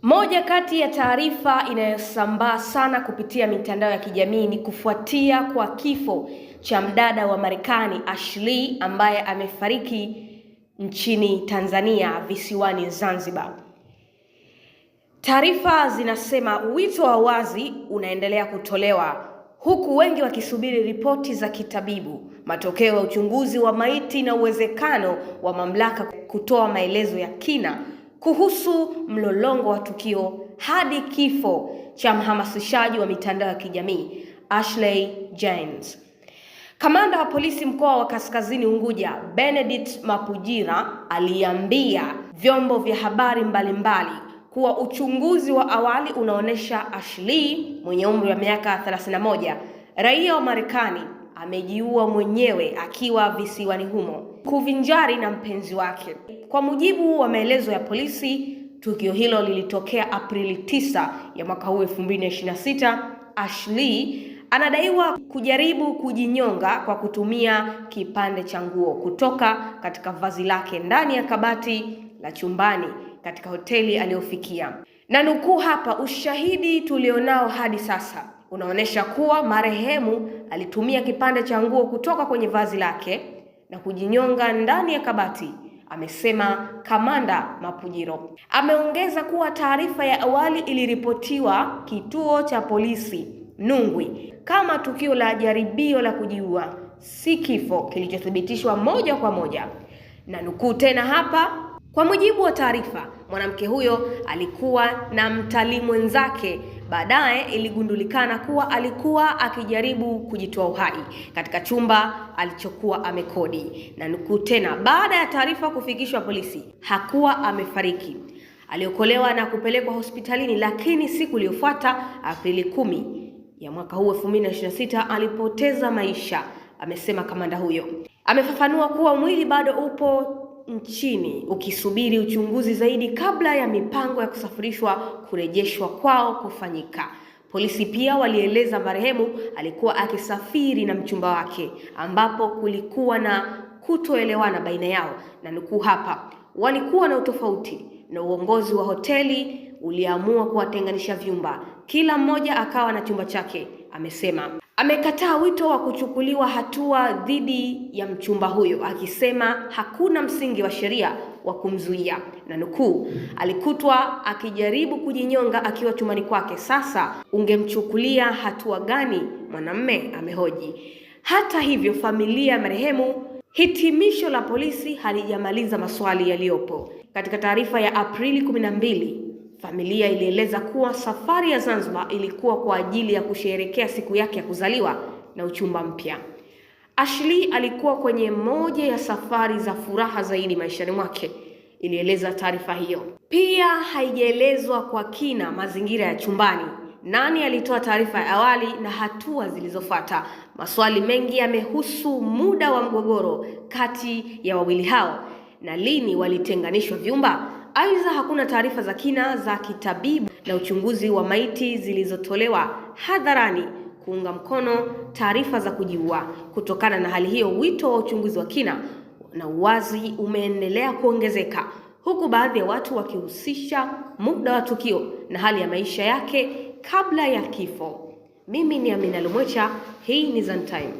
Moja kati ya taarifa inayosambaa sana kupitia mitandao ya kijamii ni kufuatia kwa kifo cha mdada wa Marekani Ashley ambaye amefariki nchini Tanzania visiwani Zanzibar. Taarifa zinasema wito wa wazi unaendelea kutolewa huku wengi wakisubiri ripoti za kitabibu, matokeo ya uchunguzi wa maiti na uwezekano wa mamlaka kutoa maelezo ya kina kuhusu mlolongo wa tukio hadi kifo cha mhamasishaji wa mitandao ya kijamii Ashley James. Kamanda wa polisi mkoa wa Kaskazini Unguja, Benedict Mapujira, aliambia vyombo vya habari mbalimbali kuwa uchunguzi wa awali unaonesha Ashley mwenye umri wa miaka 31, raia wa Marekani, amejiua mwenyewe akiwa visiwani humo kuvinjari na mpenzi wake. Kwa mujibu wa maelezo ya polisi, tukio hilo lilitokea Aprili 9 ya mwaka huu 2026. Ashley anadaiwa kujaribu kujinyonga kwa kutumia kipande cha nguo kutoka katika vazi lake ndani ya kabati la chumbani katika hoteli aliyofikia. Na nukuu hapa, ushahidi tulionao hadi sasa unaonesha kuwa marehemu alitumia kipande cha nguo kutoka kwenye vazi lake na kujinyonga ndani ya kabati, amesema Kamanda Mapujiro. Ameongeza kuwa taarifa ya awali iliripotiwa kituo cha polisi Nungwi kama tukio la jaribio la kujiua, si kifo kilichothibitishwa moja kwa moja. Na nukuu tena hapa, kwa mujibu wa taarifa, mwanamke huyo alikuwa na mtalii mwenzake. Baadaye iligundulikana kuwa alikuwa akijaribu kujitoa uhai katika chumba alichokuwa amekodi. Na nukuu tena, baada ya taarifa kufikishwa polisi, hakuwa amefariki. Aliokolewa na kupelekwa hospitalini, lakini siku iliyofuata, Aprili 10 ya mwaka huu 2026, alipoteza maisha, amesema kamanda huyo. Amefafanua kuwa mwili bado upo nchini ukisubiri uchunguzi zaidi kabla ya mipango ya kusafirishwa kurejeshwa kwao kufanyika. Polisi pia walieleza marehemu alikuwa akisafiri na mchumba wake, ambapo kulikuwa na kutoelewana baina yao. Na nukuu hapa, walikuwa na utofauti na uongozi wa hoteli uliamua kuwatenganisha vyumba, kila mmoja akawa na chumba chake, amesema. Amekataa wito wa kuchukuliwa hatua dhidi ya mchumba huyo, akisema hakuna msingi wa sheria wa kumzuia. Na nukuu, alikutwa akijaribu kujinyonga akiwa chumbani kwake, sasa ungemchukulia hatua gani mwanamume, amehoji. Hata hivyo, familia ya marehemu, hitimisho la polisi halijamaliza maswali yaliyopo. Katika taarifa ya Aprili 12, familia ilieleza kuwa safari ya Zanzibar ilikuwa kwa ajili ya kusherehekea siku yake ya kuzaliwa na uchumba mpya. Ashley alikuwa kwenye moja ya safari za furaha zaidi maishani mwake, ilieleza taarifa hiyo. Pia haijaelezwa kwa kina mazingira ya chumbani, nani alitoa taarifa ya awali na hatua zilizofuata. Maswali mengi yamehusu muda wa mgogoro kati ya wawili hao na lini walitenganishwa vyumba. Aidha, hakuna taarifa za kina za kitabibu na uchunguzi wa maiti zilizotolewa hadharani kuunga mkono taarifa za kujiua. Kutokana na hali hiyo, wito wa uchunguzi wa kina na uwazi umeendelea kuongezeka, huku baadhi ya watu wakihusisha muda wa tukio na hali ya maisha yake kabla ya kifo. Mimi ni Amina Lumwecha, hii ni Zantime.